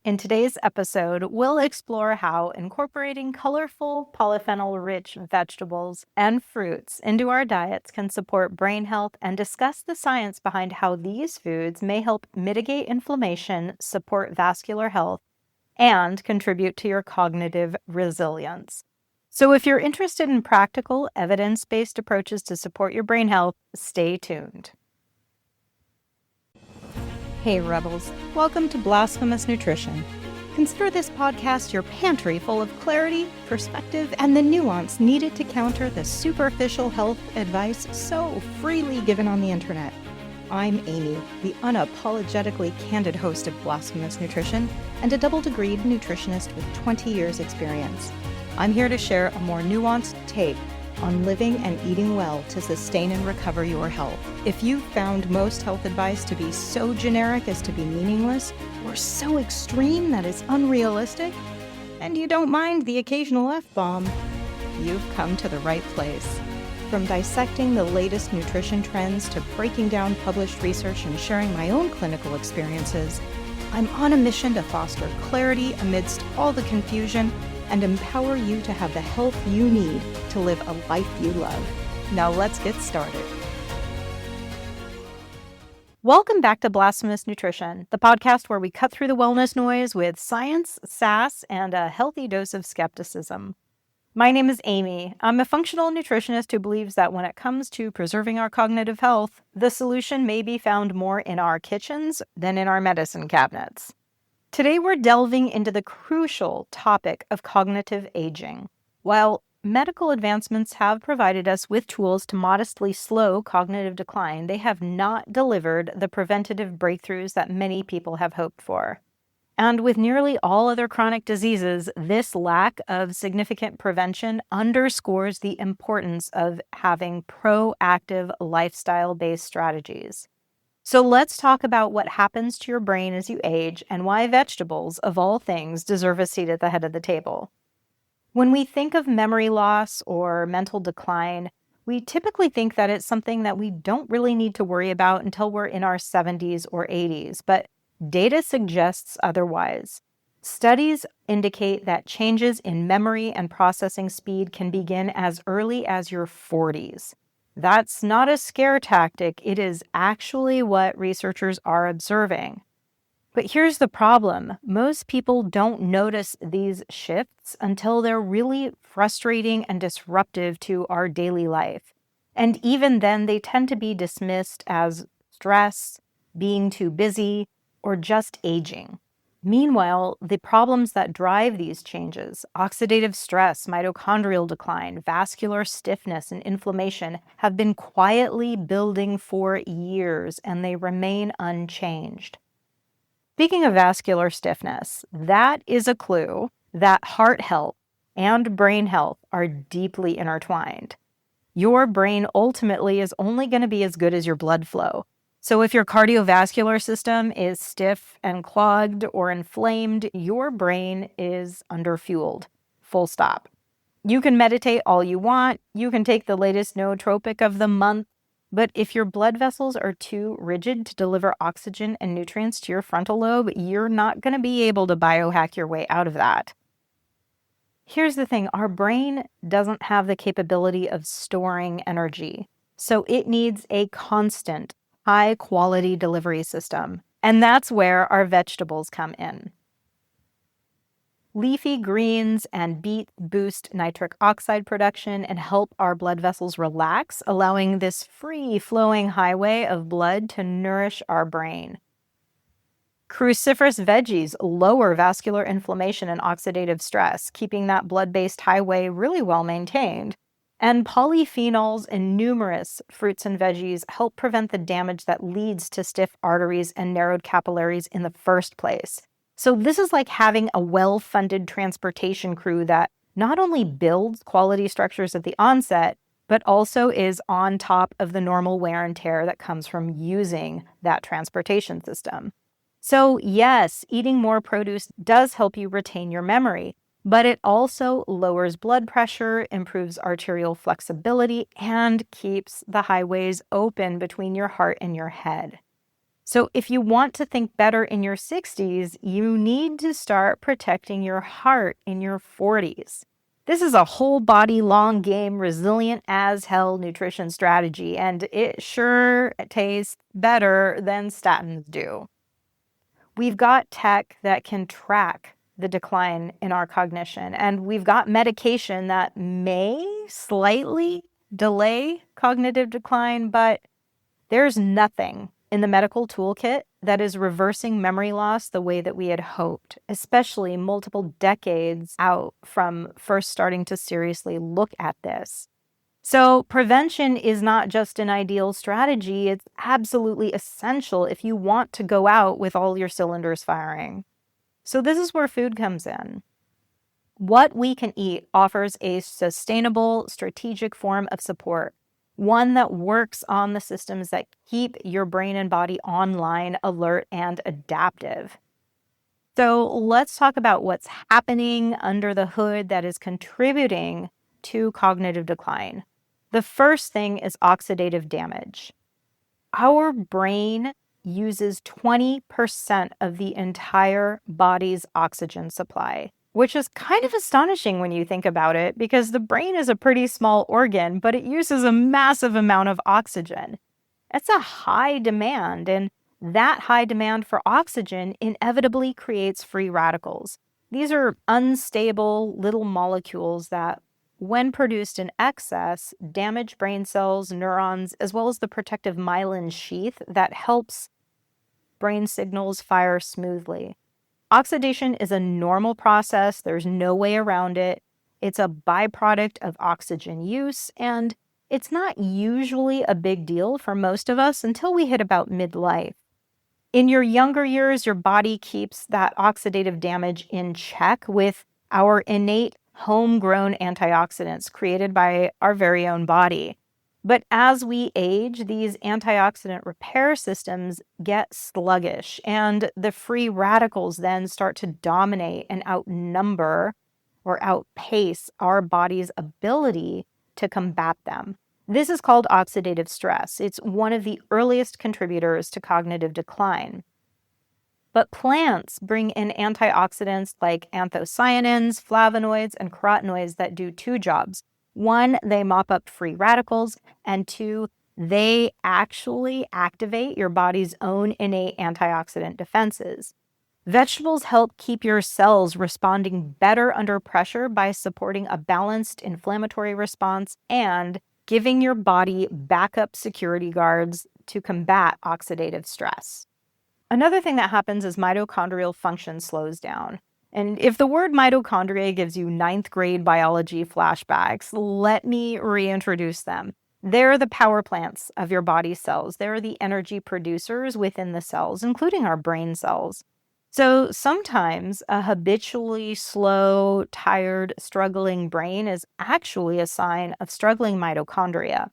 In today's episode, we'll explore how incorporating colorful, polyphenol-rich vegetables and fruits into our diets can support brain health and discuss the science behind how these foods may help mitigate inflammation, support vascular health, and contribute to your cognitive resilience. So if you're interested in practical, evidence-based approaches to support your brain health, stay tuned. Hey Rebels, welcome to Blasphemous Nutrition. Consider this podcast your pantry full of clarity, perspective, and the nuance needed to counter the superficial health advice so freely given on the internet. I'm Aimee, the unapologetically candid host of Blasphemous Nutrition and a double-degreed nutritionist with 20 years experience. I'm here to share a more nuanced take on living and eating well to sustain and recover your health. If you've found most health advice to be so generic as to be meaningless, or so extreme that it's unrealistic, and you don't mind the occasional F-bomb, you've come to the right place. From dissecting the latest nutrition trends to breaking down published research and sharing my own clinical experiences, I'm on a mission to foster clarity amidst all the confusion and empower you to have the health you need to live a life you love. Now let's get started. Welcome back to Blasphemous Nutrition, the podcast where we cut through the wellness noise with science, sass, and a healthy dose of skepticism. My name is Aimee. I'm a functional nutritionist who believes that when it comes to preserving our cognitive health, the solution may be found more in our kitchens than in our medicine cabinets. Today, we're delving into the crucial topic of cognitive aging. While medical advancements have provided us with tools to modestly slow cognitive decline, they have not delivered the preventative breakthroughs that many people have hoped for. And with nearly all other chronic diseases, this lack of significant prevention underscores the importance of having proactive lifestyle-based strategies. So let's talk about what happens to your brain as you age and why vegetables, of all things, deserve a seat at the head of the table. When we think of memory loss or mental decline, we typically think that it's something that we don't really need to worry about until we're in our 70s or 80s, but data suggests otherwise. Studies indicate that changes in memory and processing speed can begin as early as your 40s. That's not a scare tactic. It is actually what researchers are observing. But here's the problem. Most people don't notice these shifts until they're really frustrating and disruptive to our daily life. And even then, they tend to be dismissed as stress, being too busy, or just aging. Meanwhile, the problems that drive these changes, oxidative stress, mitochondrial decline, vascular stiffness, and inflammation, have been quietly building for years, and they remain unchanged. Speaking of vascular stiffness, that is a clue that heart health and brain health are deeply intertwined. Your brain ultimately is only going to be as good as your blood flow. So if your cardiovascular system is stiff and clogged or inflamed, your brain is underfueled. Full stop. You can meditate all you want. You can take the latest nootropic of the month. But if your blood vessels are too rigid to deliver oxygen and nutrients to your frontal lobe, you're not going to be able to biohack your way out of that. Here's the thing. Our brain doesn't have the capability of storing energy. So it needs a constant, high-quality delivery system, and that's where our vegetables come in. Leafy greens and beets boost nitric oxide production and help our blood vessels relax, allowing this free-flowing highway of blood to nourish our brain. Cruciferous veggies lower vascular inflammation and oxidative stress, keeping that blood-based highway really well maintained. And polyphenols in numerous fruits and veggies help prevent the damage that leads to stiff arteries and narrowed capillaries in the first place. So this is like having a well-funded transportation crew that not only builds quality structures at the onset, but also is on top of the normal wear and tear that comes from using that transportation system. So yes, eating more produce does help you retain your memory, but it also lowers blood pressure, improves arterial flexibility, and keeps the highways open between your heart and your head. So if you want to think better in your 60s, you need to start protecting your heart in your 40s. This is a whole body, long game, resilient as hell nutrition strategy, and it sure tastes better than statins do. We've got tech that can track the decline in our cognition, and we've got medication that may slightly delay cognitive decline, but there's nothing in the medical toolkit that is reversing memory loss the way that we had hoped, especially multiple decades out from first starting to seriously look at this. So prevention is not just an ideal strategy, it's absolutely essential if you want to go out with all your cylinders firing. So this is where food comes in. What we can eat offers a sustainable, strategic form of support, one that works on the systems that keep your brain and body online, alert, and adaptive. So let's talk about what's happening under the hood that is contributing to cognitive decline. The first thing is oxidative damage. Our brain uses 20% of the entire body's oxygen supply, which is kind of astonishing when you think about it, because the brain is a pretty small organ, but it uses a massive amount of oxygen. It's a high demand, and that high demand for oxygen inevitably creates free radicals. These are unstable little molecules that, when produced in excess, damage brain cells, neurons, as well as the protective myelin sheath that helps brain signals fire smoothly. Oxidation is a normal process. There's no way around it. It's a byproduct of oxygen use, and it's not usually a big deal for most of us until we hit about midlife. In your younger years, your body keeps that oxidative damage in check with our innate homegrown antioxidants created by our very own body. But as we age, these antioxidant repair systems get sluggish, and the free radicals then start to dominate and outnumber or outpace our body's ability to combat them. This is called oxidative stress. It's one of the earliest contributors to cognitive decline. But plants bring in antioxidants like anthocyanins, flavonoids, and carotenoids that do two jobs. One, they mop up free radicals, and two, they actually activate your body's own innate antioxidant defenses. Vegetables help keep your cells responding better under pressure by supporting a balanced inflammatory response and giving your body backup security guards to combat oxidative stress. Another thing that happens is mitochondrial function slows down. And if the word mitochondria gives you ninth grade biology flashbacks, let me reintroduce them. They're the power plants of your body cells. They're the energy producers within the cells, including our brain cells. So sometimes a habitually slow, tired, struggling brain is actually a sign of struggling mitochondria.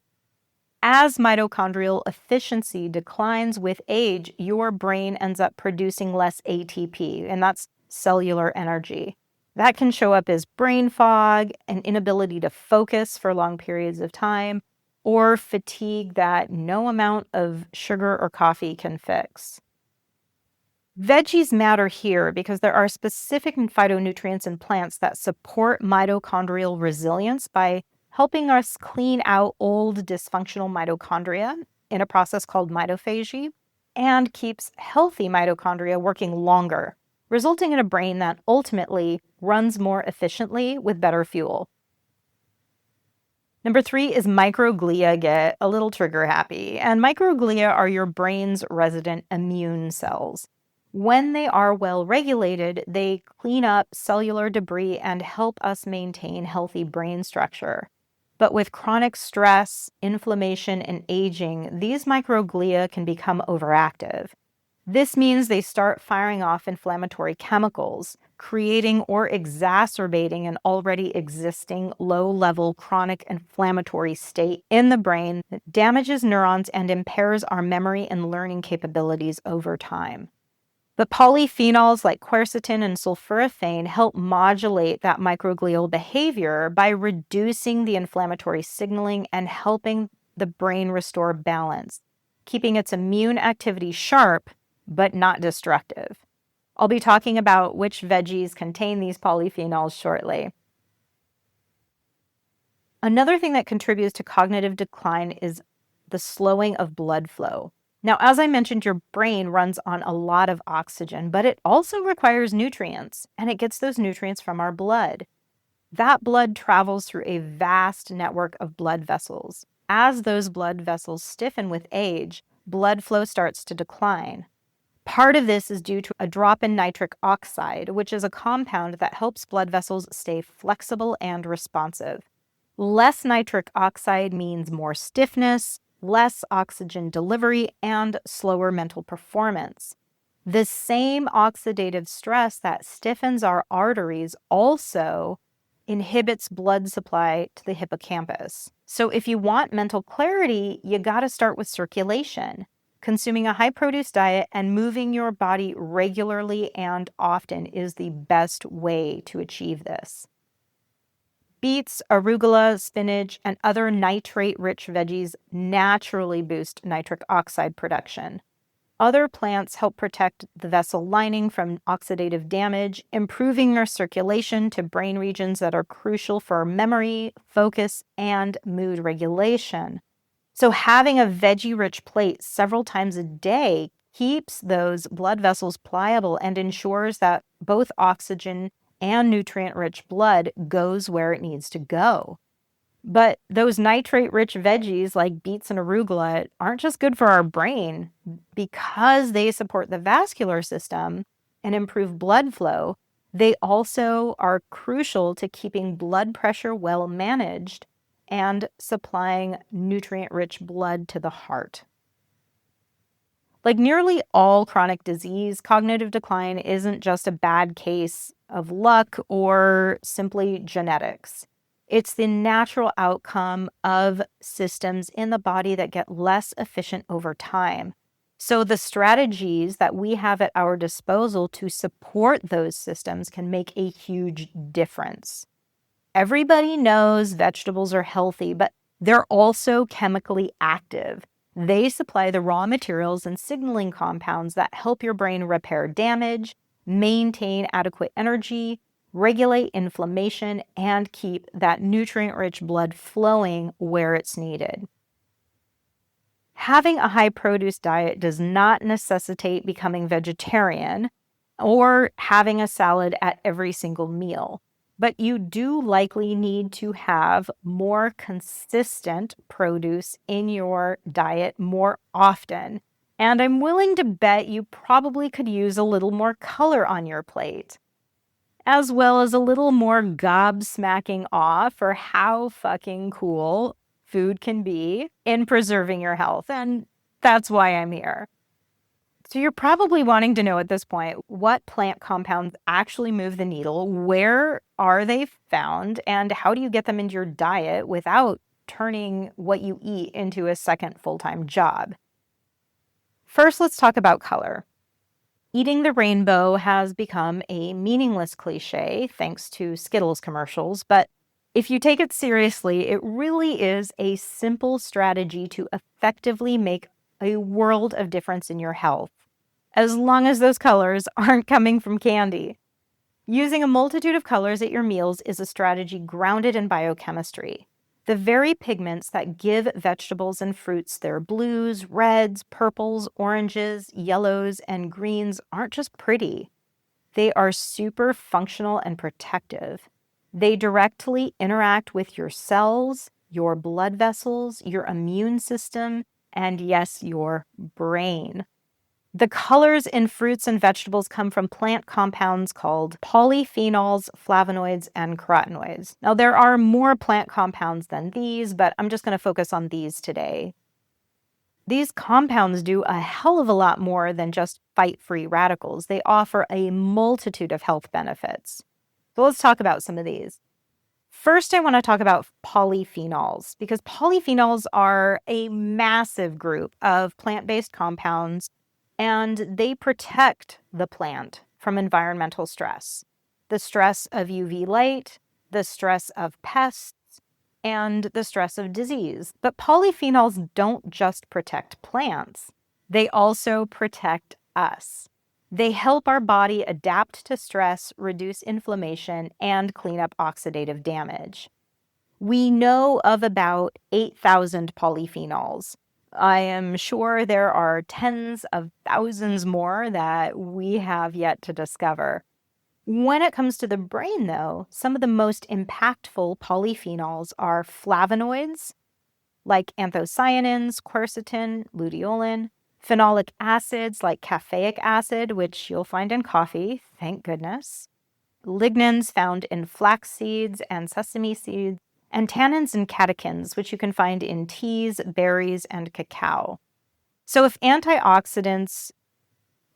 As mitochondrial efficiency declines with age, your brain ends up producing less ATP, and that's cellular energy. That can show up as brain fog, an inability to focus for long periods of time, or fatigue that no amount of sugar or coffee can fix. Veggies matter here because there are specific phytonutrients in plants that support mitochondrial resilience by helping us clean out old dysfunctional mitochondria in a process called mitophagy, and keeps healthy mitochondria working longer, resulting in a brain that ultimately runs more efficiently with better fuel. Number 3 is microglia get a little trigger happy, and microglia are your brain's resident immune cells. When they are well regulated, they clean up cellular debris and help us maintain healthy brain structure. But with chronic stress, inflammation, and aging, these microglia can become overactive. This means they start firing off inflammatory chemicals, creating or exacerbating an already existing low-level chronic inflammatory state in the brain that damages neurons and impairs our memory and learning capabilities over time. But polyphenols like quercetin and sulforaphane help modulate that microglial behavior by reducing the inflammatory signaling and helping the brain restore balance. keeping its immune activity sharp but not destructive. I'll be talking about which veggies contain these polyphenols shortly. Another thing that contributes to cognitive decline is the slowing of blood flow. Now, as I mentioned, your brain runs on a lot of oxygen, but it also requires nutrients, and it gets those nutrients from our blood. That blood travels through a vast network of blood vessels. As those blood vessels stiffen with age, blood flow starts to decline. Part of this is due to a drop in nitric oxide, which is a compound that helps blood vessels stay flexible and responsive. Less nitric oxide means more stiffness, less oxygen delivery, and slower mental performance. The same oxidative stress that stiffens our arteries also inhibits blood supply to the hippocampus. So if you want mental clarity, you got to start with circulation. Consuming a high-produce diet and moving your body regularly and often is the best way to achieve this. Beets, arugula, spinach, and other nitrate-rich veggies naturally boost nitric oxide production. Other plants help protect the vessel lining from oxidative damage, improving your circulation to brain regions that are crucial for memory, focus, and mood regulation. So having a veggie-rich plate several times a day keeps those blood vessels pliable and ensures that both oxygen and nutrient-rich blood goes where it needs to go. But those nitrate-rich veggies like beets and arugula aren't just good for our brain. Because they support the vascular system and improve blood flow, they also are crucial to keeping blood pressure well managed and supplying nutrient-rich blood to the heart. Like nearly all chronic disease, cognitive decline isn't just a bad case of luck or simply genetics. It's the natural outcome of systems in the body that get less efficient over time. So the strategies that we have at our disposal to support those systems can make a huge difference. Everybody knows vegetables are healthy, but they're also chemically active. They supply the raw materials and signaling compounds that help your brain repair damage, maintain adequate energy, regulate inflammation, and keep that nutrient-rich blood flowing where it's needed. Having a high-produce diet does not necessitate becoming vegetarian or having a salad at every single meal, but you do likely need to have more consistent produce in your diet more often. And I'm willing to bet you probably could use a little more color on your plate, as well as a little more gobsmacking awe for how fucking cool food can be in preserving your health. And that's why I'm here. So you're probably wanting to know at this point, what plant compounds actually move the needle? Where are they found? And how do you get them into your diet without turning what you eat into a second full-time job? First, let's talk about color. Eating the rainbow has become a meaningless cliche thanks to Skittles commercials, but if you take it seriously, it really is a simple strategy to effectively make a world of difference in your health, as long as those colors aren't coming from candy. Using a multitude of colors at your meals is a strategy grounded in biochemistry. The very pigments that give vegetables and fruits their blues, reds, purples, oranges, yellows, and greens aren't just pretty. They are super functional and protective. They directly interact with your cells, your blood vessels, your immune system, and yes, your brain. The colors in fruits and vegetables come from plant compounds called polyphenols, flavonoids, and carotenoids. Now, there are more plant compounds than these, but I'm just going to focus on these today. These compounds do a hell of a lot more than just fight free radicals. They offer a multitude of health benefits. So let's talk about some of these. First, I want to talk about polyphenols, because polyphenols are a massive group of plant-based compounds, and they protect the plant from environmental stress. The stress of UV light, the stress of pests, and the stress of disease. But polyphenols don't just protect plants, they also protect us. They help our body adapt to stress, reduce inflammation, and clean up oxidative damage. We know of about 8,000 polyphenols. I am sure there are tens of thousands more that we have yet to discover. When it comes to the brain, though, some of the most impactful polyphenols are flavonoids, like anthocyanins, quercetin, luteolin, phenolic acids like caffeic acid, which you'll find in coffee, thank goodness, lignans found in flax seeds and sesame seeds, and tannins and catechins, which you can find in teas, berries, and cacao. So if antioxidants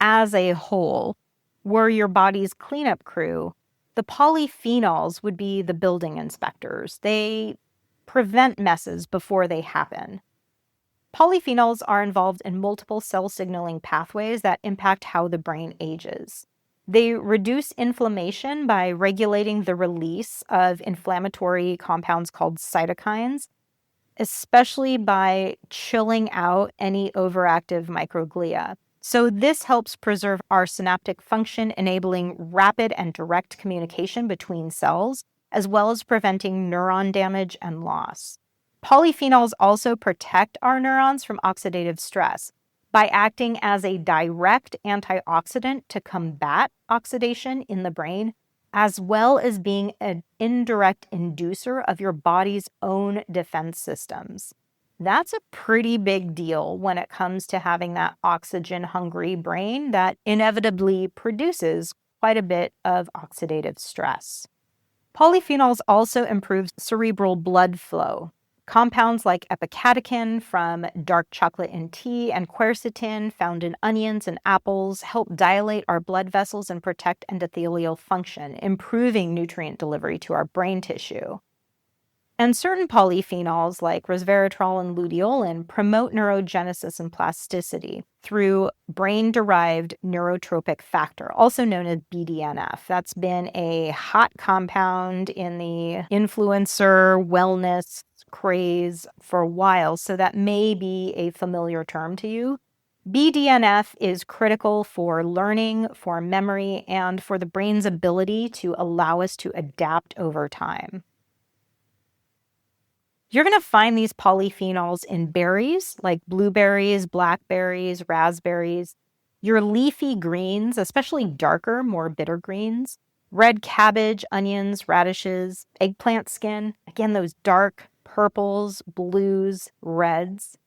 as a whole were your body's cleanup crew, the polyphenols would be the building inspectors. They prevent messes before they happen. Polyphenols are involved in multiple cell signaling pathways that impact how the brain ages. They reduce inflammation by regulating the release of inflammatory compounds called cytokines, especially by chilling out any overactive microglia. So this helps preserve our synaptic function, enabling rapid and direct communication between cells, as well as preventing neuron damage and loss. Polyphenols also protect our neurons from oxidative stress by acting as a direct antioxidant to combat oxidation in the brain, as well as being an indirect inducer of your body's own defense systems. That's a pretty big deal when it comes to having that oxygen-hungry brain that inevitably produces quite a bit of oxidative stress. Polyphenols also improve cerebral blood flow. Compounds like epicatechin from dark chocolate in tea and quercetin found in onions and apples help dilate our blood vessels and protect endothelial function, improving nutrient delivery to our brain tissue. And certain polyphenols like resveratrol and luteolin promote neurogenesis and plasticity through brain-derived neurotropic factor, also known as BDNF. That's been a hot compound in the influencer wellness craze for a while, so that may be a familiar term to you. BDNF is critical for learning, for memory, and for the brain's ability to allow us to adapt over time. You're going to find these polyphenols in berries like blueberries, blackberries, raspberries, your leafy greens, especially darker, more bitter greens, red cabbage, onions, radishes, eggplant skin, again, those dark purples, blues, reds.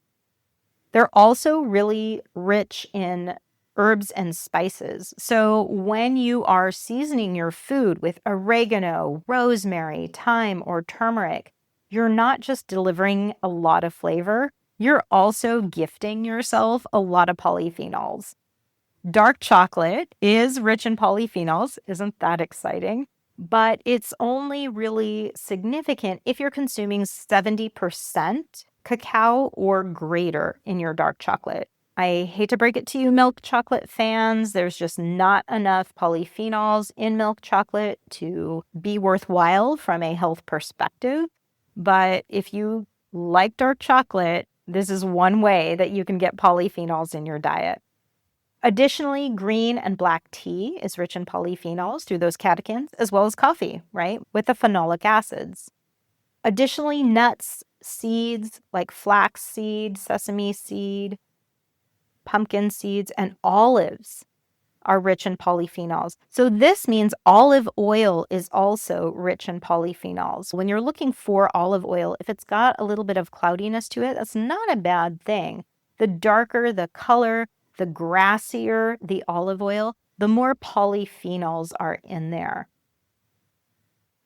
They're also really rich in herbs and spices. So when you are seasoning your food with oregano, rosemary, thyme, or turmeric, you're not just delivering a lot of flavor, you're also gifting yourself a lot of polyphenols. Dark chocolate is rich in polyphenols. Isn't that exciting? But it's only really significant if you're consuming 70% cacao or greater in your dark chocolate. I hate to break it to you, milk chocolate fans, there's just not enough polyphenols in milk chocolate to be worthwhile from a health perspective. But if you like dark chocolate, this is one way that you can get polyphenols in your diet. Additionally, green and black tea is rich in polyphenols through those catechins, as well as coffee, right, with the phenolic acids. Additionally, nuts, seeds like flax seed, sesame seed, pumpkin seeds, and olives are rich in polyphenols. So this means olive oil is also rich in polyphenols. When you're looking for olive oil, if it's got a little bit of cloudiness to it, that's not a bad thing. The darker the color, the grassier the olive oil, the more polyphenols are in there.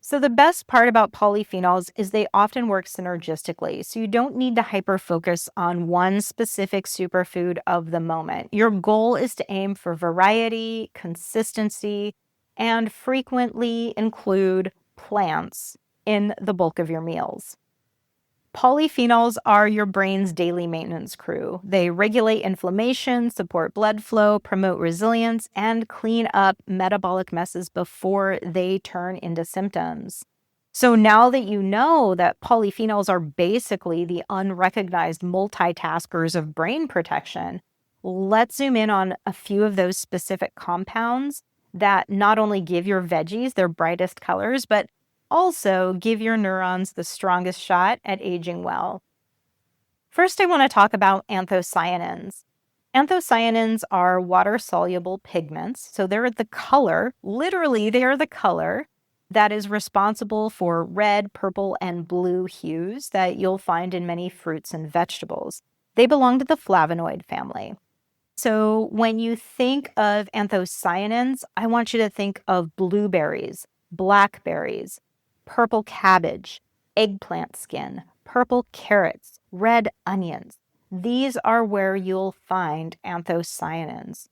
So the best part about polyphenols is they often work synergistically. So you don't need to hyper-focus on one specific superfood of the moment. Your goal is to aim for variety, consistency, and frequently include plants in the bulk of your meals. Polyphenols are your brain's daily maintenance crew. They regulate inflammation, support blood flow, promote resilience, and clean up metabolic messes before they turn into symptoms. So now that you know that polyphenols are basically the unrecognized multitaskers of brain protection, let's zoom in on a few of those specific compounds that not only give your veggies their brightest colors, but also give your neurons the strongest shot at aging well. First, I want to talk about anthocyanins. Anthocyanins are water-soluble pigments, so they're the color, literally they're the color that is responsible for red, purple, and blue hues that you'll find in many fruits and vegetables. They belong to the flavonoid family. So when you think of anthocyanins, I want you to think of blueberries, blackberries, purple cabbage, eggplant skin, purple carrots, red onions. These are where you'll find anthocyanins.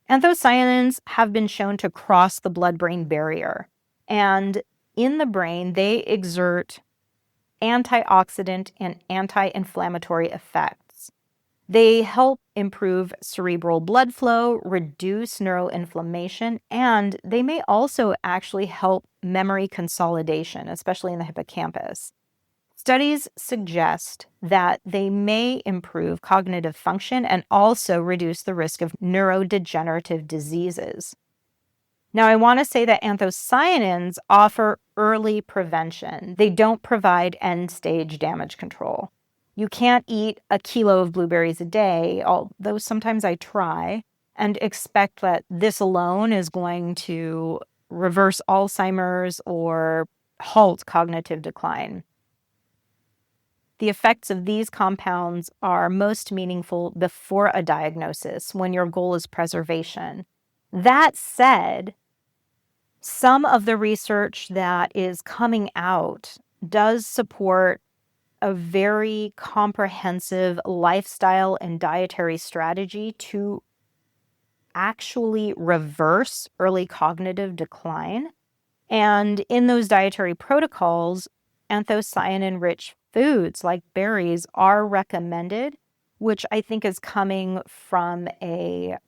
Anthocyanins have been shown to cross the blood-brain barrier, and in the brain, they exert antioxidant and anti-inflammatory effects. They help improve cerebral blood flow, reduce neuroinflammation, and they may also actually help memory consolidation, especially in the hippocampus. Studies suggest that they may improve cognitive function and also reduce the risk of neurodegenerative diseases. Now, I want to say that anthocyanins offer early prevention. They don't provide end-stage damage control. You can't eat a kilo of blueberries a day, although sometimes I try, and expect that this alone is going to reverse Alzheimer's or halt cognitive decline. The effects of these compounds are most meaningful before a diagnosis, when your goal is preservation. That said, some of the research that is coming out does support a very comprehensive lifestyle and dietary strategy to actually reverse early cognitive decline. And in those dietary protocols, anthocyanin-rich foods like berries are recommended, which I think is coming from a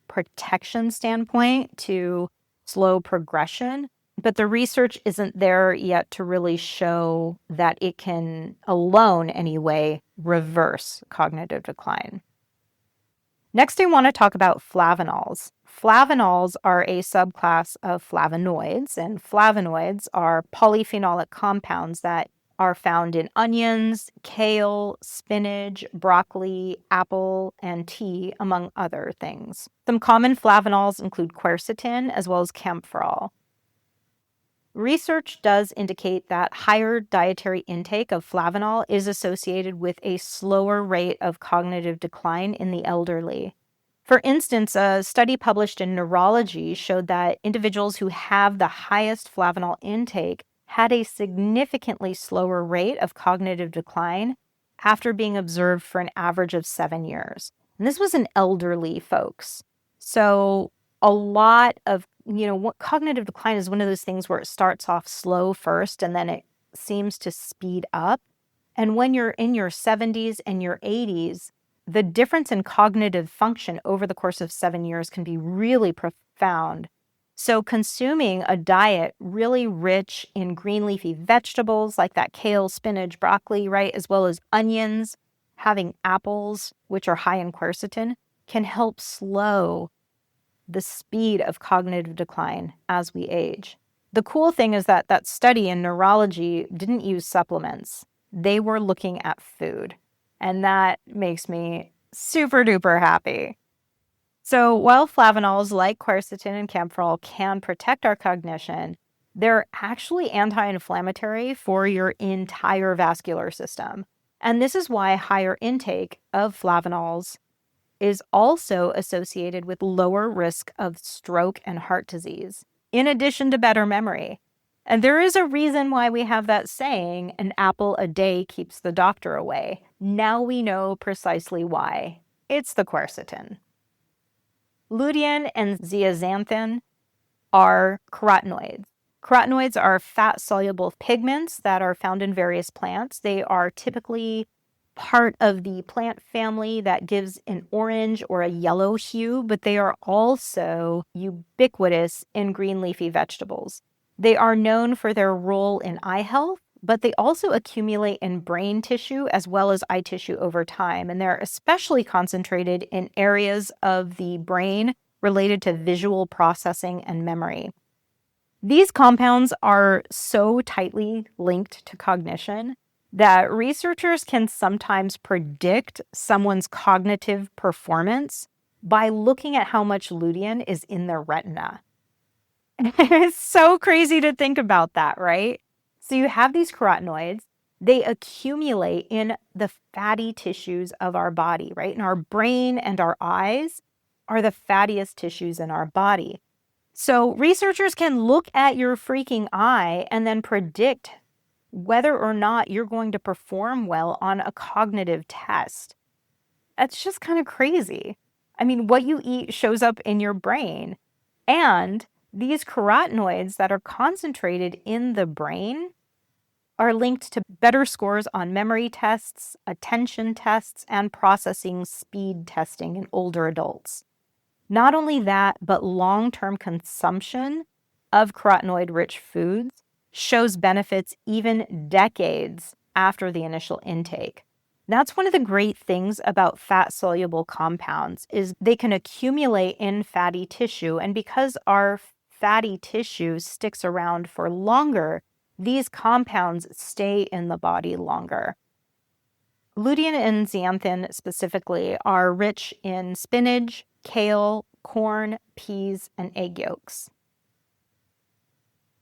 protection standpoint to slow progression. But the research isn't there yet to really show that it can alone, anyway, reverse cognitive decline. Next, I want to talk about flavonols. Flavonols are a subclass of flavonoids, and flavonoids are polyphenolic compounds that are found in onions, kale, spinach, broccoli, apple, and tea, among other things. Some common flavonols include quercetin as well as camphorol. Research does indicate that higher dietary intake of flavanol is associated with a slower rate of cognitive decline in the elderly. For instance, a study published in Neurology showed that individuals who have the highest flavanol intake had a significantly slower rate of cognitive decline after being observed for an average of 7 years. And this was in elderly folks. So a lot of, what cognitive decline is one of those things where it starts off slow first and then it seems to speed up. And when you're in your 70s and your 80s, the difference in cognitive function over the course of 7 years can be really profound. So consuming a diet really rich in green leafy vegetables like that kale, spinach, broccoli, right, as well as onions, having apples, which are high in quercetin, can help slow the speed of cognitive decline as we age. The cool thing is that that study in Neurology didn't use supplements. They were looking at food, and that makes me super duper happy. So while flavonols like quercetin and camphorol can protect our cognition, they're actually anti-inflammatory for your entire vascular system. And this is why higher intake of flavonols is also associated with lower risk of stroke and heart disease, in addition to better memory. And there is a reason why we have that saying, an apple a day keeps the doctor away. Now we know precisely why. It's the quercetin. Lutein and zeaxanthin are carotenoids. Carotenoids are fat-soluble pigments that are found in various plants. They are typically part of the plant family that gives an orange or a yellow hue, but they are also ubiquitous in green leafy vegetables. They are known for their role in eye health, but they also accumulate in brain tissue as well as eye tissue over time. And they're especially concentrated in areas of the brain related to visual processing and memory. These compounds are so tightly linked to cognition that researchers can sometimes predict someone's cognitive performance by looking at how much lutein is in their retina. It's so crazy to think about that, right? So you have these carotenoids, they accumulate in the fatty tissues of our body, right? And our brain and our eyes are the fattiest tissues in our body. So researchers can look at your freaking eye and then predict whether or not you're going to perform well on a cognitive test. That's just kind of crazy. I mean, what you eat shows up in your brain. And these carotenoids that are concentrated in the brain are linked to better scores on memory tests, attention tests, and processing speed testing in older adults. Not only that, but long-term consumption of carotenoid-rich foods shows benefits even decades after the initial intake. That's one of the great things about fat-soluble compounds is they can accumulate in fatty tissue, and because our fatty tissue sticks around for longer, these compounds stay in the body longer. Lutein and zeaxanthin specifically are rich in spinach, kale, corn, peas, and egg yolks.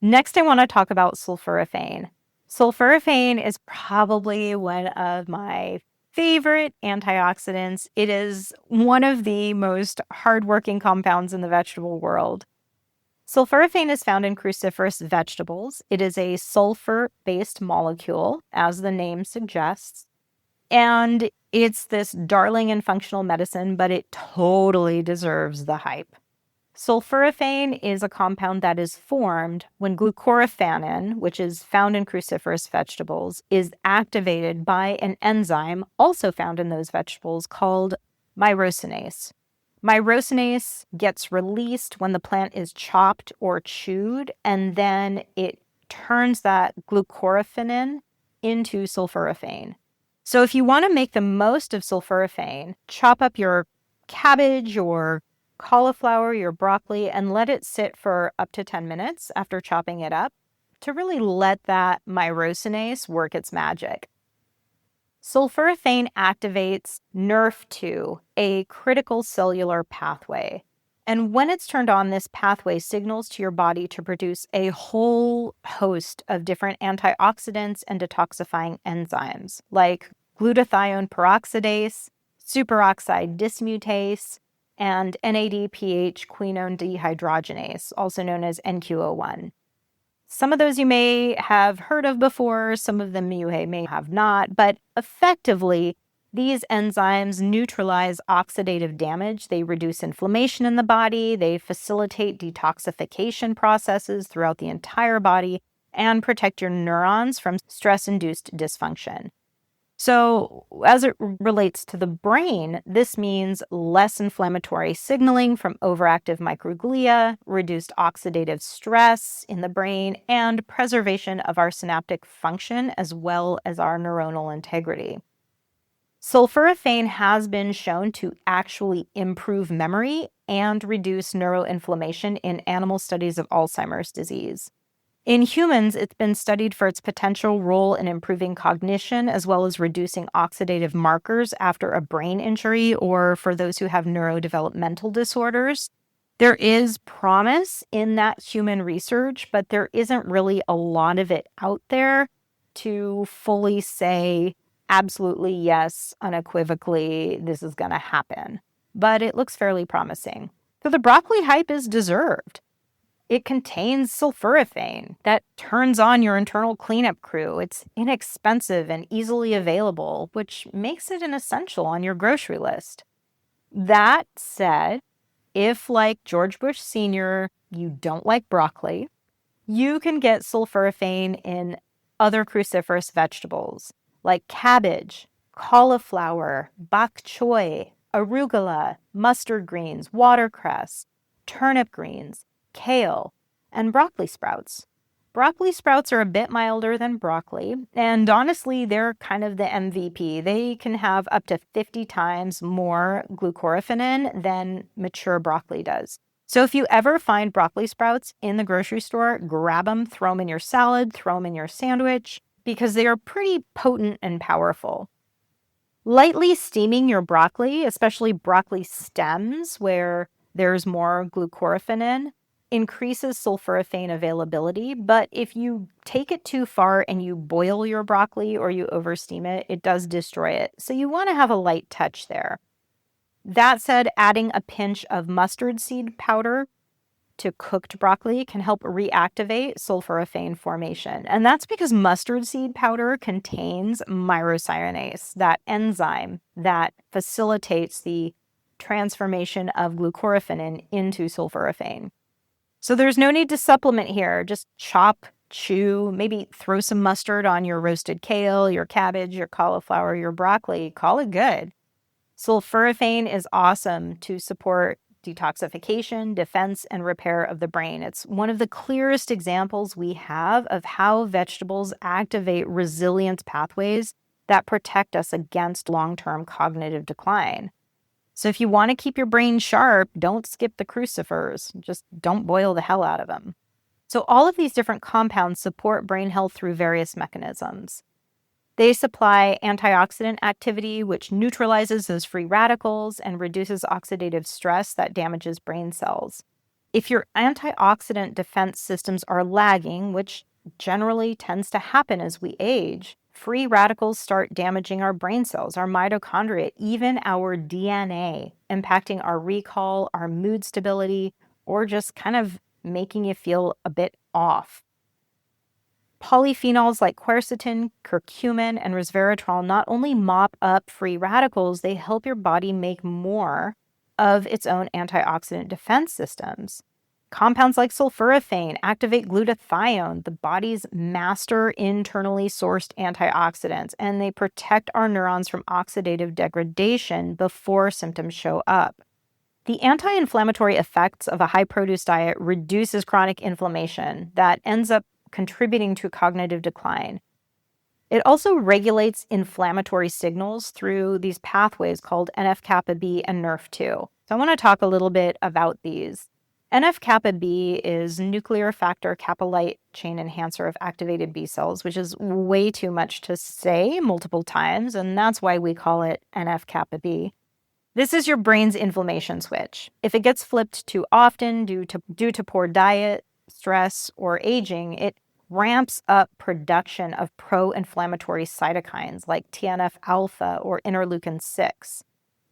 Next, I want to talk about sulforaphane. Sulforaphane is probably one of my favorite antioxidants. It is one of the most hardworking compounds in the vegetable world. Sulforaphane is found in cruciferous vegetables. It is a sulfur-based molecule, as the name suggests. And it's this darling in functional medicine, but it totally deserves the hype. Sulforaphane is a compound that is formed when glucoraphanin, which is found in cruciferous vegetables, is activated by an enzyme also found in those vegetables called myrosinase. Myrosinase gets released when the plant is chopped or chewed, and then it turns that glucoraphanin into sulforaphane. So if you want to make the most of sulforaphane, chop up your cabbage or cauliflower, your broccoli, and let it sit for up to 10 minutes after chopping it up to really let that myrosinase work its magic. Sulforaphane activates NRF2, a critical cellular pathway. And when it's turned on, this pathway signals to your body to produce a whole host of different antioxidants and detoxifying enzymes, like glutathione peroxidase, superoxide dismutase, and NADPH quinone dehydrogenase, also known as NQO1. Some of those you may have heard of before, some of them you may have not, but effectively, these enzymes neutralize oxidative damage. They reduce inflammation in the body, they facilitate detoxification processes throughout the entire body, and protect your neurons from stress-induced dysfunction. So as it relates to the brain, this means less inflammatory signaling from overactive microglia, reduced oxidative stress in the brain, and preservation of our synaptic function as well as our neuronal integrity. Sulforaphane has been shown to actually improve memory and reduce neuroinflammation in animal studies of Alzheimer's disease. In humans, it's been studied for its potential role in improving cognition as well as reducing oxidative markers after a brain injury or for those who have neurodevelopmental disorders. There is promise in that human research, but there isn't really a lot of it out there to fully say, absolutely yes, unequivocally, this is going to happen. But it looks fairly promising. So the broccoli hype is deserved. It contains sulforaphane that turns on your internal cleanup crew. It's inexpensive and easily available, which makes it an essential on your grocery list. That said, if, like George Bush Sr., you don't like broccoli, you can get sulforaphane in other cruciferous vegetables like cabbage, cauliflower, bok choy, arugula, mustard greens, watercress, turnip greens, kale, and broccoli sprouts. Broccoli sprouts are a bit milder than broccoli, and honestly, they're kind of the MVP. They can have up to 50 times more glucoraphanin than mature broccoli does. So if you ever find broccoli sprouts in the grocery store, grab them, throw them in your salad, throw them in your sandwich, because they are pretty potent and powerful. Lightly steaming your broccoli, especially broccoli stems where there's more glucoraphanin, increases sulforaphane availability. But if you take it too far and you boil your broccoli or you oversteam it, it does destroy it. So you want to have a light touch there. That said, adding a pinch of mustard seed powder to cooked broccoli can help reactivate sulforaphane formation. And that's because mustard seed powder contains myrocyanase, that enzyme that facilitates the transformation of glucoraphanin into sulforaphane. So there's no need to supplement here. Just chop, chew, maybe throw some mustard on your roasted kale, your cabbage, your cauliflower, your broccoli. Call it good. Sulforaphane is awesome to support detoxification, defense, and repair of the brain. It's one of the clearest examples we have of how vegetables activate resilience pathways that protect us against long-term cognitive decline. So if you want to keep your brain sharp, don't skip the crucifers. Just don't boil the hell out of them. So all of these different compounds support brain health through various mechanisms. They supply antioxidant activity, which neutralizes those free radicals and reduces oxidative stress that damages brain cells. If your antioxidant defense systems are lagging, which generally tends to happen as we age, free radicals start damaging our brain cells, our mitochondria, even our DNA, impacting our recall, our mood stability, or just kind of making you feel a bit off. Polyphenols like quercetin, curcumin, and resveratrol not only mop up free radicals, they help your body make more of its own antioxidant defense systems. Compounds like sulforaphane activate glutathione, the body's master internally sourced antioxidants, and they protect our neurons from oxidative degradation before symptoms show up. The anti-inflammatory effects of a high-produce diet reduces chronic inflammation that ends up contributing to cognitive decline. It also regulates inflammatory signals through these pathways called NF-kappa B and NRF2. So I want to talk a little bit about these. NF-kappa B is nuclear factor kappa light chain enhancer of activated B cells, which is way too much to say multiple times, and that's why we call it NF-kappa B. This is your brain's inflammation switch. If it gets flipped too often due to poor diet, stress, or aging, it ramps up production of pro-inflammatory cytokines like TNF-alpha or interleukin-6.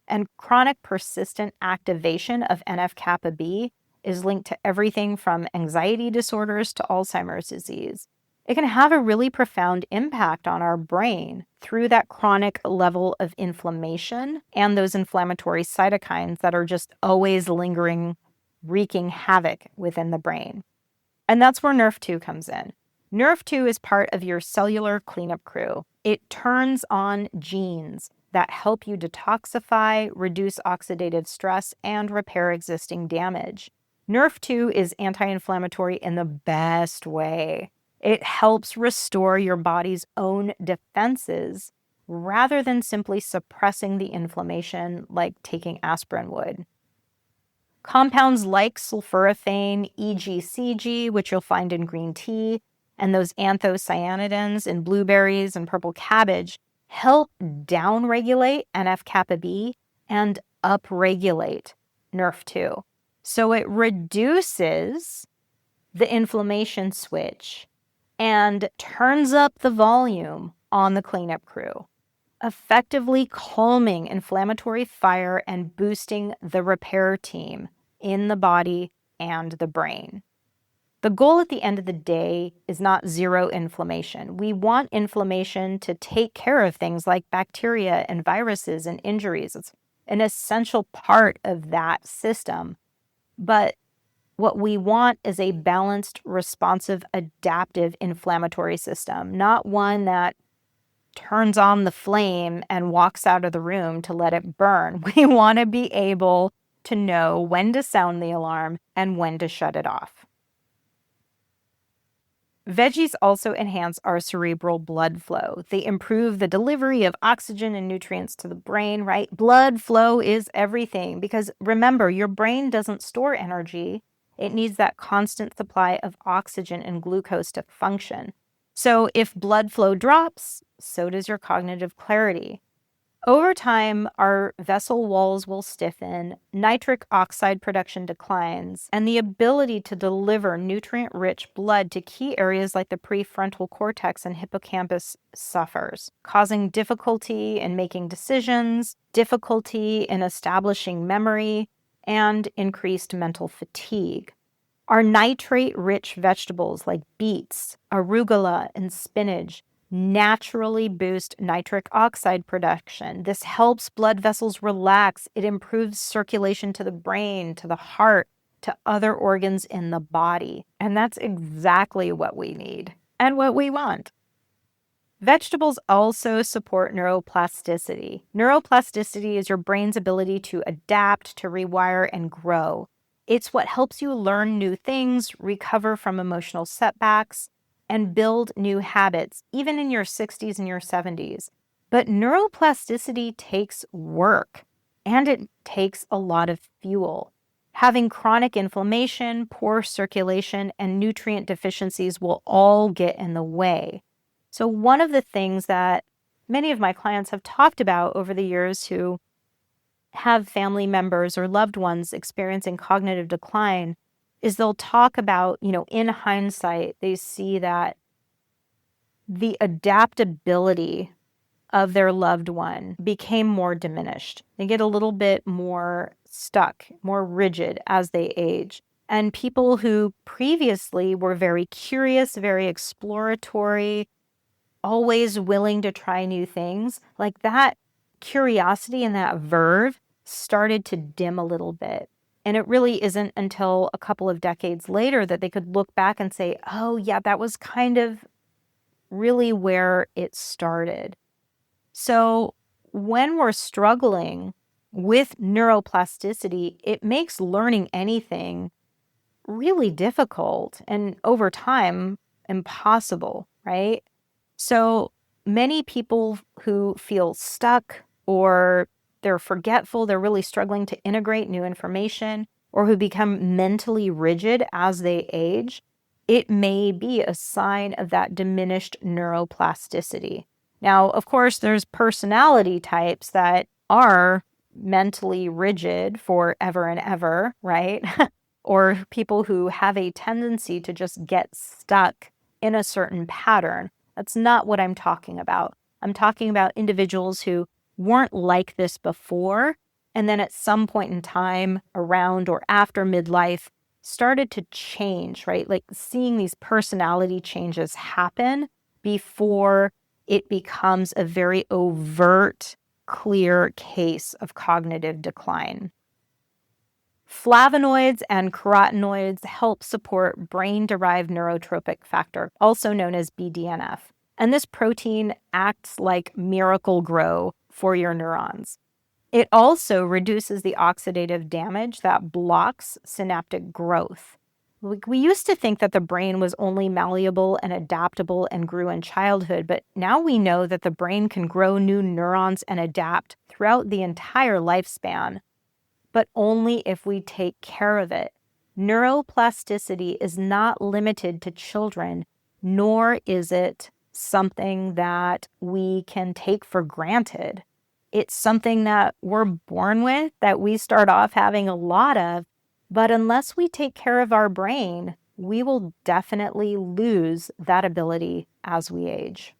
And chronic persistent activation of NF-kappa B is linked to everything from anxiety disorders to Alzheimer's disease. It can have a really profound impact on our brain through that chronic level of inflammation and those inflammatory cytokines that are just always lingering, wreaking havoc within the brain. And that's where NRF2 comes in. NRF2 is part of your cellular cleanup crew. It turns on genes that help you detoxify, reduce oxidative stress, and repair existing damage. NRF2 is anti-inflammatory in the best way. It helps restore your body's own defenses rather than simply suppressing the inflammation like taking aspirin would. Compounds like sulforaphane, EGCG, which you'll find in green tea, and those anthocyanidins in blueberries and purple cabbage help downregulate NF-kappa B and upregulate NRF2. So it reduces the inflammation switch and turns up the volume on the cleanup crew, effectively calming inflammatory fire and boosting the repair team in the body and the brain. The goal at the end of the day is not zero inflammation. We want inflammation to take care of things like bacteria and viruses and injuries. It's an essential part of that system. But what we want is a balanced, responsive, adaptive inflammatory system, not one that turns on the flame and walks out of the room to let it burn. We want to be able to know when to sound the alarm and when to shut it off. Veggies also enhance our cerebral blood flow. They improve the delivery of oxygen and nutrients to the brain, right? Blood flow is everything because remember, your brain doesn't store energy. It needs that constant supply of oxygen and glucose to function. So if blood flow drops, so does your cognitive clarity. Over time, our vessel walls will stiffen, nitric oxide production declines, and the ability to deliver nutrient-rich blood to key areas like the prefrontal cortex and hippocampus suffers, causing difficulty in making decisions, difficulty in establishing memory, and increased mental fatigue. Our nitrate-rich vegetables like beets, arugula, and spinach naturally boost nitric oxide production. This helps blood vessels relax. It improves circulation to the brain, to the heart, to other organs in the body. And that's exactly what we need and what we want. Vegetables also support neuroplasticity. Neuroplasticity is your brain's ability to adapt, to rewire, and grow. It's what helps you learn new things, recover from emotional setbacks, and build new habits, even in your 60s and your 70s. But neuroplasticity takes work, and it takes a lot of fuel. Having chronic inflammation, poor circulation, and nutrient deficiencies will all get in the way. So one of the things that many of my clients have talked about over the years who have family members or loved ones experiencing cognitive decline is they'll talk about, in hindsight, they see that the adaptability of their loved one became more diminished. They get a little bit more stuck, more rigid as they age. And people who previously were very curious, very exploratory, always willing to try new things, like that curiosity and that verve started to dim a little bit. And it really isn't until a couple of decades later that they could look back and say, oh, yeah, that was kind of really where it started. So when we're struggling with neuroplasticity, it makes learning anything really difficult and over time impossible, right? So many people who feel stuck or they're forgetful, they're really struggling to integrate new information, or who become mentally rigid as they age, it may be a sign of that diminished neuroplasticity. Now, of course, there's personality types that are mentally rigid forever and ever, right? Or people who have a tendency to just get stuck in a certain pattern. That's not what I'm talking about. I'm talking about individuals who weren't like this before, and then at some point in time around or after midlife started to change, right? Like seeing these personality changes happen before it becomes a very overt, clear case of cognitive decline. Flavonoids and carotenoids help support brain-derived neurotrophic factor, also known as BDNF. And this protein acts like Miracle-Gro for your neurons. It also reduces the oxidative damage that blocks synaptic growth. We used to think that the brain was only malleable and adaptable and grew in childhood, but now we know that the brain can grow new neurons and adapt throughout the entire lifespan, but only if we take care of it. Neuroplasticity is not limited to children, nor is it something that we can take for granted. It's something that we're born with, that we start off having a lot of, but unless we take care of our brain, we will definitely lose that ability as we age.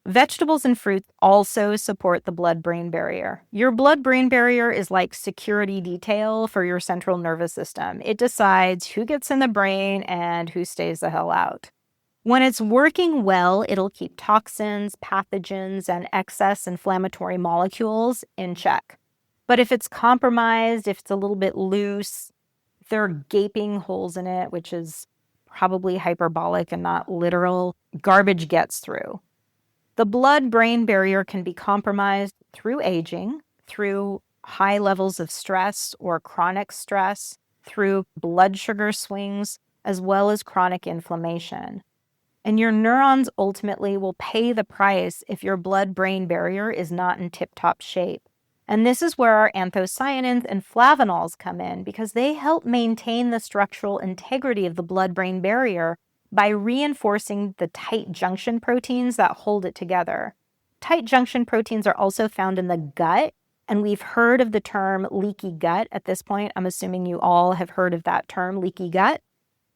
Vegetables and fruits also support the blood-brain barrier. Your blood-brain barrier is like security detail for your central nervous system. It decides who gets in the brain and who stays the hell out. When it's working well, it'll keep toxins, pathogens, and excess inflammatory molecules in check. But if it's compromised, if it's a little bit loose, if there are gaping holes in it, which is probably hyperbolic and not literal, garbage gets through. The blood-brain barrier can be compromised through aging, through high levels of stress or chronic stress, through blood sugar swings, as well as chronic inflammation. And your neurons ultimately will pay the price if your blood-brain barrier is not in tip-top shape. And this is where our anthocyanins and flavonols come in, because they help maintain the structural integrity of the blood-brain barrier by reinforcing the tight junction proteins that hold it together. Tight junction proteins are also found in the gut, and we've heard of the term leaky gut at this point. I'm assuming you all have heard of that term, leaky gut.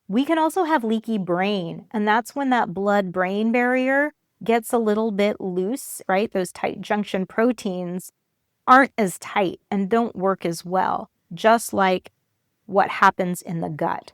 We can also have leaky brain, and that's when that blood-brain barrier gets a little bit loose, right? Those tight junction proteins aren't as tight and don't work as well, just like what happens in the gut.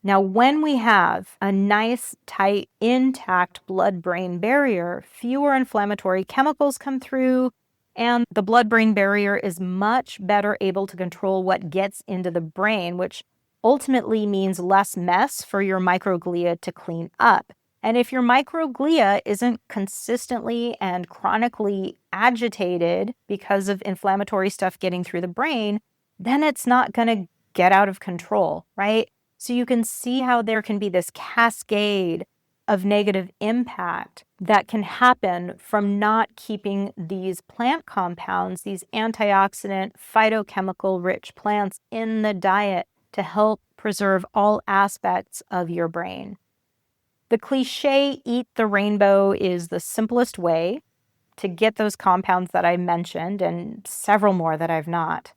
Now, when we have a nice, tight, intact blood-brain barrier, fewer inflammatory chemicals come through, and the blood-brain barrier is much better able to control what gets into the brain, which ultimately means less mess for your microglia to clean up. And if your microglia isn't consistently and chronically agitated because of inflammatory stuff getting through the brain, then it's not going to get out of control, right? So you can see how there can be this cascade of negative impact that can happen from not keeping these plant compounds, these antioxidant, phytochemical-rich plants in the diet to help preserve all aspects of your brain. The cliche eat the rainbow is the simplest way to get those compounds that I mentioned and several more that I've not.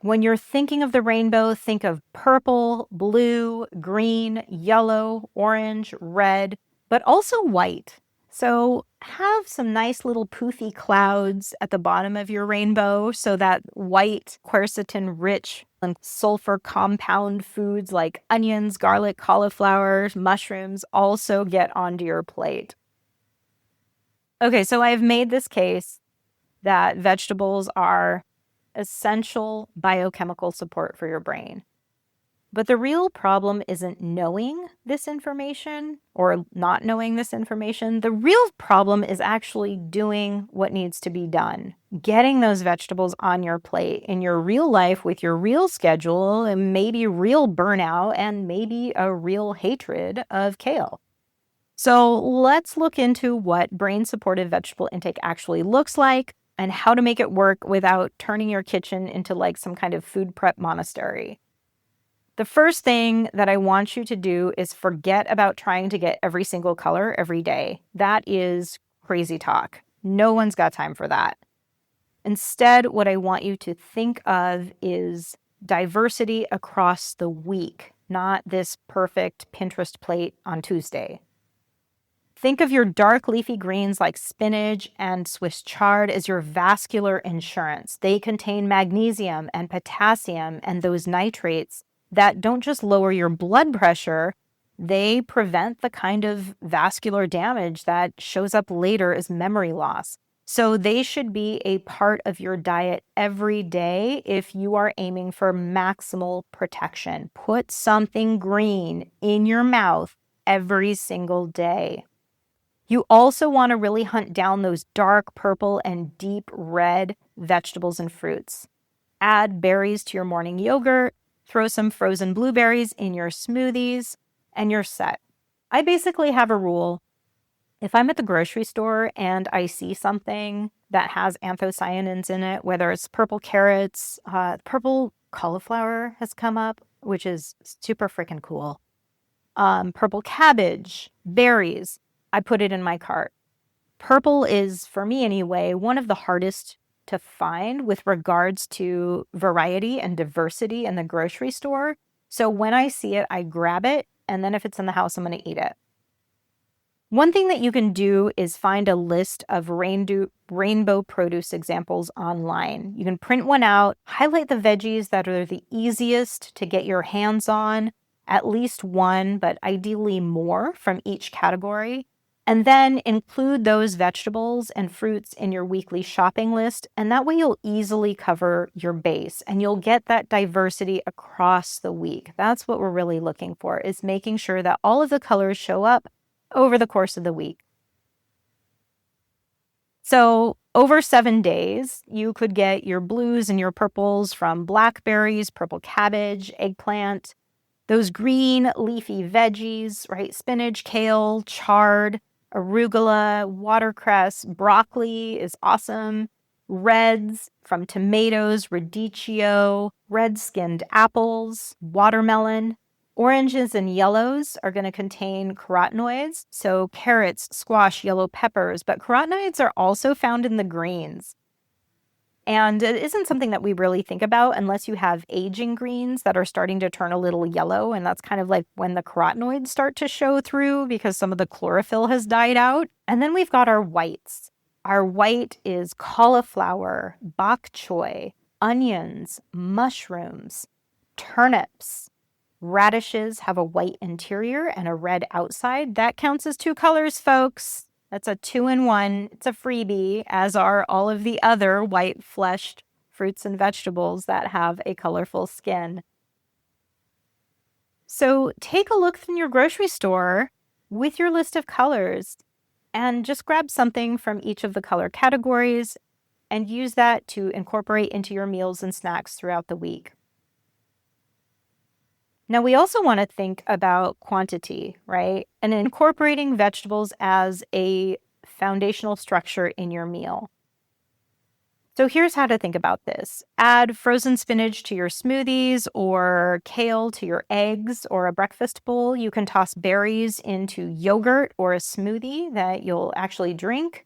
When you're thinking of the rainbow, think of purple, blue, green, yellow, orange, red, but also white. So have some nice little poofy clouds at the bottom of your rainbow so that white, quercetin-rich and sulfur compound foods like onions, garlic, cauliflower, mushrooms also get onto your plate. Okay, so I've made this case that vegetables are essential biochemical support for your brain. But the real problem isn't knowing this information or not knowing this information. The real problem is actually doing what needs to be done. Getting those vegetables on your plate in your real life with your real schedule and maybe real burnout and maybe a real hatred of kale. So let's look into what brain-supportive vegetable intake actually looks like and how to make it work without turning your kitchen into like some kind of food prep monastery. The first thing that I want you to do is forget about trying to get every single color every day. That is crazy talk. No one's got time for that. Instead, what I want you to think of is diversity across the week, not this perfect Pinterest plate on Tuesday. Think of your dark leafy greens like spinach and Swiss chard as your vascular insurance. They contain magnesium and potassium and those nitrates that don't just lower your blood pressure, they prevent the kind of vascular damage that shows up later as memory loss. So they should be a part of your diet every day if you are aiming for maximal protection. Put something green in your mouth every single day. You also want to really hunt down those dark purple and deep red vegetables and fruits. Add berries to your morning yogurt, throw some frozen blueberries in your smoothies, and you're set. I basically have a rule. If I'm at the grocery store and I see something that has anthocyanins in it, whether it's purple carrots, purple cauliflower has come up, which is super freaking cool. Purple cabbage, berries, I put it in my cart. Purple is, for me anyway, one of the hardest to find with regards to variety and diversity in the grocery store. So when I see it, I grab it, and then if it's in the house, I'm going to eat it. One thing that you can do is find a list of rainbow produce examples online. You can print one out, highlight the veggies that are the easiest to get your hands on, at least one, but ideally more from each category. And then include those vegetables and fruits in your weekly shopping list, and that way you'll easily cover your base and you'll get that diversity across the week. That's what we're really looking for, is making sure that all of the colors show up over the course of the week. So over 7 days, you could get your blues and your purples from blackberries, purple cabbage, eggplant, Those green leafy veggies, right? Spinach, kale, chard, arugula, watercress, broccoli is awesome. Reds from tomatoes, radicchio, red-skinned apples, watermelon. Oranges and yellows are going to contain carotenoids, so carrots, squash, yellow peppers, but carotenoids are also found in the greens. And it isn't something that we really think about unless you have aging greens that are starting to turn a little yellow. And that's kind of like when the carotenoids start to show through because some of the chlorophyll has died out. And then we've got our whites. Our white is cauliflower, bok choy, onions, mushrooms, turnips. Radishes have a white interior and a red outside. That counts as 2 colors, folks. That's a 2-in-1. It's a freebie, as are all of the other white-fleshed fruits and vegetables that have a colorful skin. So take a look in your grocery store with your list of colors and just grab something from each of the color categories and use that to incorporate into your meals and snacks throughout the week. Now, we also want to think about quantity, right? And incorporating vegetables as a foundational structure in your meal. So here's how to think about this. Add frozen spinach to your smoothies or kale to your eggs or a breakfast bowl. You can toss berries into yogurt or a smoothie that you'll actually drink.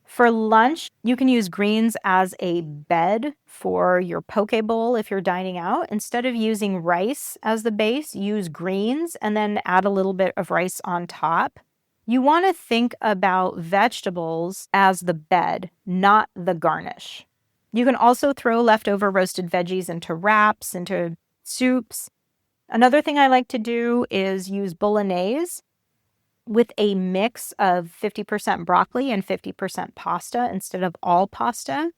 For lunch, you can use greens as a bed for your poke bowl if you're dining out. Instead of using rice as the base, use greens and then add a little bit of rice on top. You want to think about vegetables as the bed, not the garnish. You can also throw leftover roasted veggies into wraps, into soups. Another thing I like to do is use bolognese with a mix of 50% broccoli and 50% pasta instead of all pasta.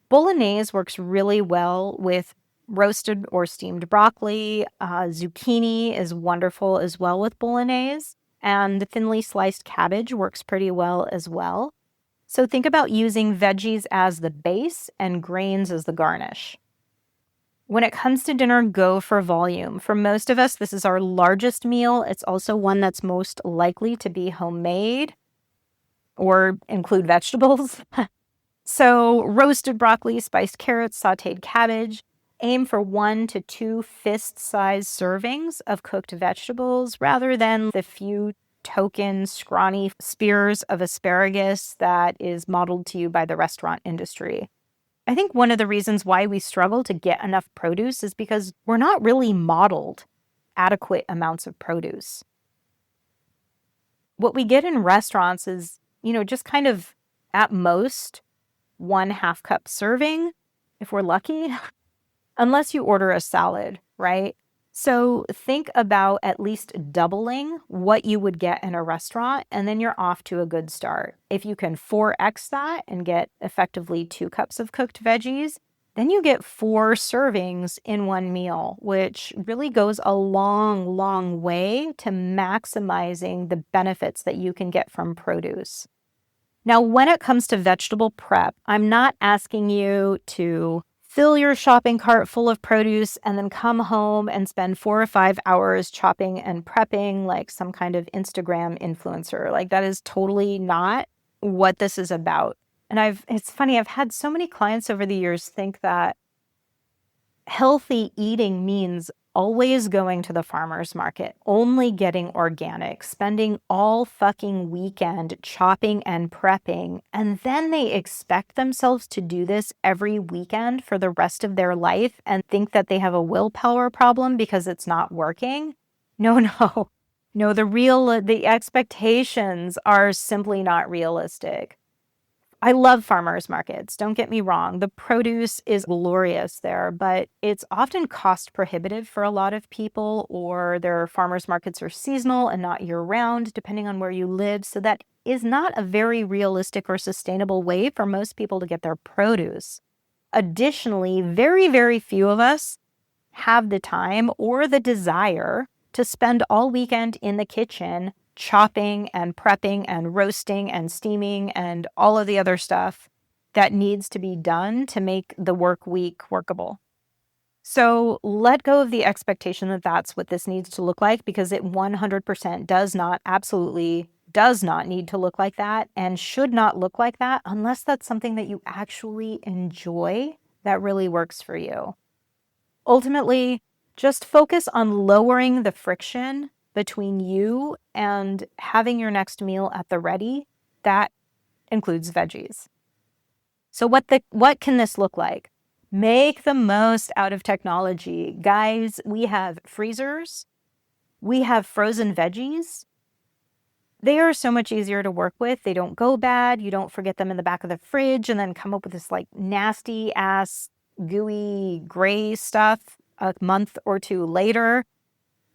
Bolognese works really well with roasted or steamed broccoli. Zucchini is wonderful as well with bolognese. And thinly sliced cabbage works pretty well as well. So think about using veggies as the base and grains as the garnish. When it comes to dinner, go for volume. For most of us, this is our largest meal. It's also one that's most likely to be homemade or include vegetables. So roasted broccoli, spiced carrots, sauteed cabbage. Aim for 1 to 2 fist-sized servings of cooked vegetables rather than the few token scrawny spears of asparagus that is modeled to you by the restaurant industry. I think one of the reasons why we struggle to get enough produce is because we're not really modeled adequate amounts of produce. What we get in restaurants is, just kind of at most 1 half-cup serving, if we're lucky, unless you order a salad, right? So think about at least doubling what you would get in a restaurant, and then you're off to a good start. If you can 4x that and get effectively 2 cups of cooked veggies, then you get 4 servings in one meal, which really goes a long, long way to maximizing the benefits that you can get from produce. Now, when it comes to vegetable prep, I'm not asking you to fill your shopping cart full of produce and then come home and spend 4 or 5 hours chopping and prepping like some kind of Instagram influencer. Like, that is totally not what this is about. And it's funny, I've had so many clients over the years think that healthy eating means always going to the farmer's market, only getting organic, spending all fucking weekend chopping and prepping, and then they expect themselves to do this every weekend for the rest of their life and think that they have a willpower problem because it's not working. No. No, the expectations are simply not realistic. I love farmers markets, don't get me wrong. The produce is glorious there, but it's often cost prohibitive for a lot of people, or their farmers markets are seasonal and not year-round, depending on where you live. So that is not a very realistic or sustainable way for most people to get their produce. Additionally, very, very few of us have the time or the desire to spend all weekend in the kitchen chopping and prepping and roasting and steaming and all of the other stuff that needs to be done to make the work week workable. So let go of the expectation that that's what this needs to look like, because it 100% does not, absolutely does not need to look like that and should not look like that unless that's something that you actually enjoy that really works for you. Ultimately, just focus on lowering the friction between you and having your next meal at the ready. That includes veggies. So what can this look like? Make the most out of technology. Guys, we have freezers. We have frozen veggies. They are so much easier to work with. They don't go bad. You don't forget them in the back of the fridge and then come up with this like nasty ass gooey gray stuff a month or two later.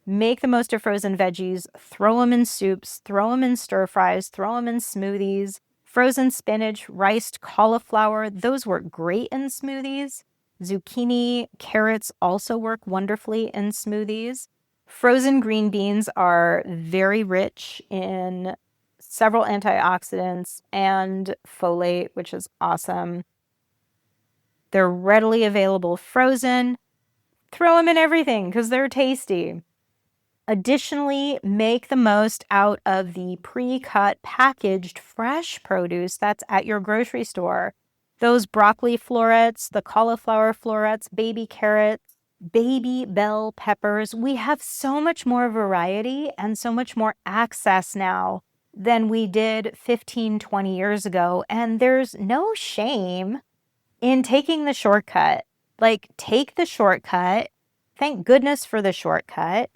Make the most of frozen veggies. Throw them in soups. Throw them in stir fries. Throw them in smoothies. Frozen spinach, riced cauliflower, those work great in smoothies. Zucchini, carrots also work wonderfully in smoothies. Frozen green beans are very rich in several antioxidants and folate, which is awesome. They're readily available frozen. Throw them in everything because they're tasty. Additionally, make the most out of the pre-cut, packaged, fresh produce that's at your grocery store. Those broccoli florets, the cauliflower florets, baby carrots, baby bell peppers. We have so much more variety and so much more access now than we did 15, 20 years ago. And there's no shame in taking the shortcut. Like, take the shortcut. Thank goodness for the shortcut.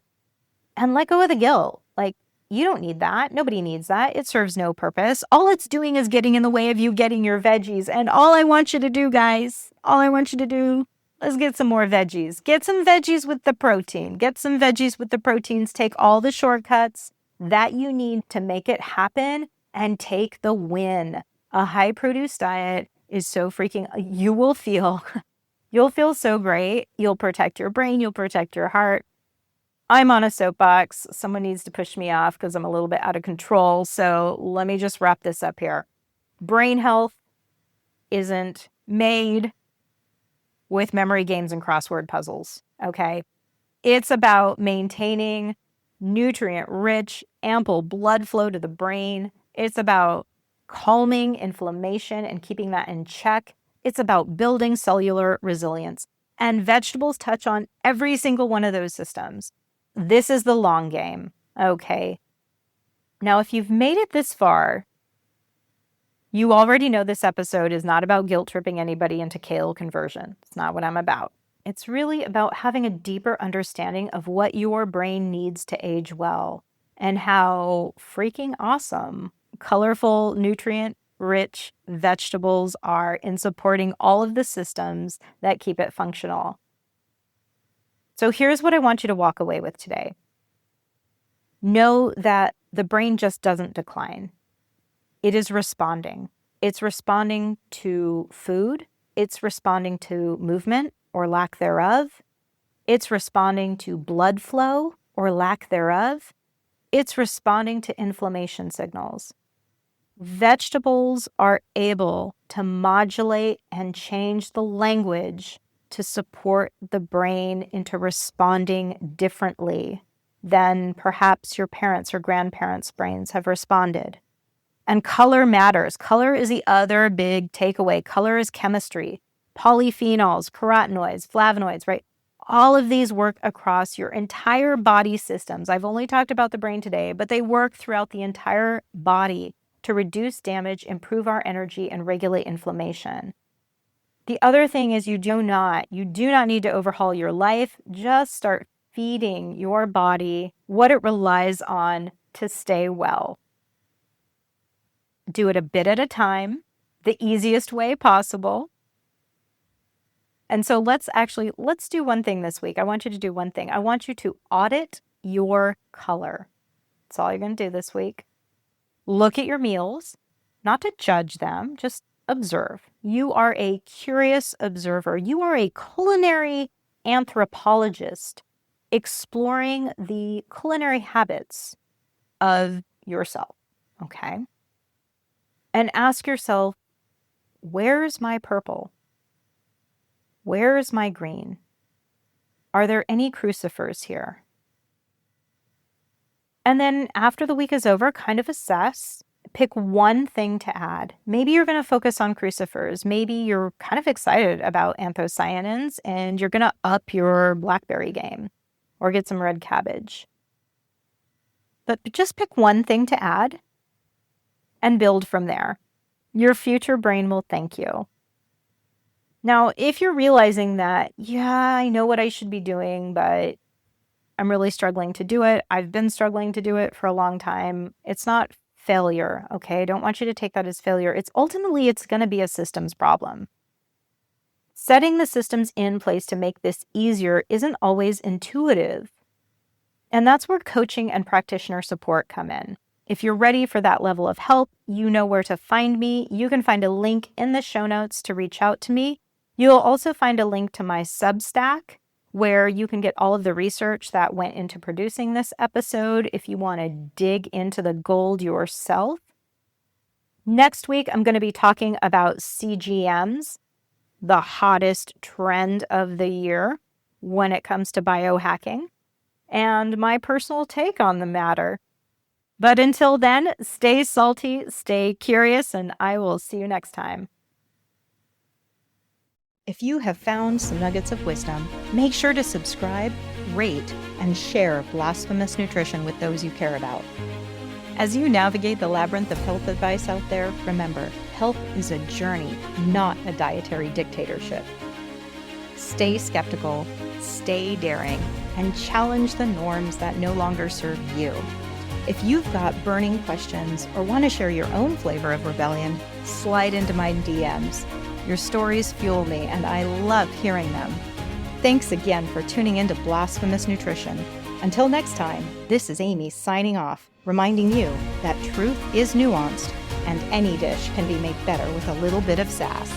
And let go of the guilt. Like, you don't need that. Nobody needs that. It serves no purpose. All it's doing is getting in the way of you getting your veggies. And all I want you to do, guys, all I want you to do is get some more veggies. Get some veggies with the protein. Get some veggies with the proteins. Take all the shortcuts that you need to make it happen and take the win. A high produce diet is so freaking, you'll feel so great. You'll protect your brain. You'll protect your heart. I'm on a soapbox. Someone needs to push me off because I'm a little bit out of control. So let me just wrap this up here. Brain health isn't made with memory games and crossword puzzles, okay? It's about maintaining nutrient-rich, ample blood flow to the brain. It's about calming inflammation and keeping that in check. It's about building cellular resilience. And vegetables touch on every single one of those systems. This is the long game, okay? Now, if you've made it this far, you already know this episode is not about guilt tripping anybody into kale conversion. It's not what I'm about. It's really about having a deeper understanding of what your brain needs to age well and how freaking awesome colorful, nutrient-rich vegetables are in supporting all of the systems that keep it functional. So here's what I want you to walk away with today. Know that the brain just doesn't decline. It is responding. It's responding to food. It's responding to movement or lack thereof. It's responding to blood flow or lack thereof. It's responding to inflammation signals. Vegetables are able to modulate and change the language to support the brain into responding differently than perhaps your parents' or grandparents' brains have responded. And color matters. Color is the other big takeaway. Color is chemistry. Polyphenols, carotenoids, flavonoids, right? All of these work across your entire body systems. I've only talked about the brain today, but they work throughout the entire body to reduce damage, improve our energy, and regulate inflammation. The other thing is you do not need to overhaul your life. Just start feeding your body what it relies on to stay well. Do it a bit at a time, the easiest way possible. And so let's do one thing this week. I want you to do one thing. I want you to audit your color. That's all you're going to do this week. Look at your meals, not to judge them, just observe. You are a curious observer. You are a culinary anthropologist exploring the culinary habits of yourself, okay? And ask yourself, where's my purple? Where's my green? Are there any crucifers here? And then after the week is over, kind of assess, pick one thing to add. Maybe you're going to focus on crucifers. Maybe you're kind of excited about anthocyanins and you're going to up your blackberry game or get some red cabbage. But just pick one thing to add and build from there. Your future brain will thank you. Now, if you're realizing that, I know what I should be doing, but I'm really struggling to do it. I've been struggling to do it for a long time. It's not failure, okay? I don't want you to take that as failure. It's going to be a systems problem. Setting the systems in place to make this easier isn't always intuitive. And that's where coaching and practitioner support come in. If you're ready for that level of help, you know where to find me. You can find a link in the show notes to reach out to me. You'll also find a link to my Substack, where you can get all of the research that went into producing this episode if you want to dig into the gold yourself. Next week, I'm going to be talking about CGMs, the hottest trend of the year when it comes to biohacking, and my personal take on the matter. But until then, stay salty, stay curious, and I will see you next time. If you have found some nuggets of wisdom, make sure to subscribe, rate, and share Blasphemous Nutrition with those you care about. As you navigate the labyrinth of health advice out there, remember, health is a journey, not a dietary dictatorship. Stay skeptical, stay daring, and challenge the norms that no longer serve you. If you've got burning questions or want to share your own flavor of rebellion, slide into my DMs. Your stories fuel me, and I love hearing them. Thanks again for tuning into Blasphemous Nutrition. Until next time, this is Aimee signing off, reminding you that truth is nuanced, and any dish can be made better with a little bit of sass.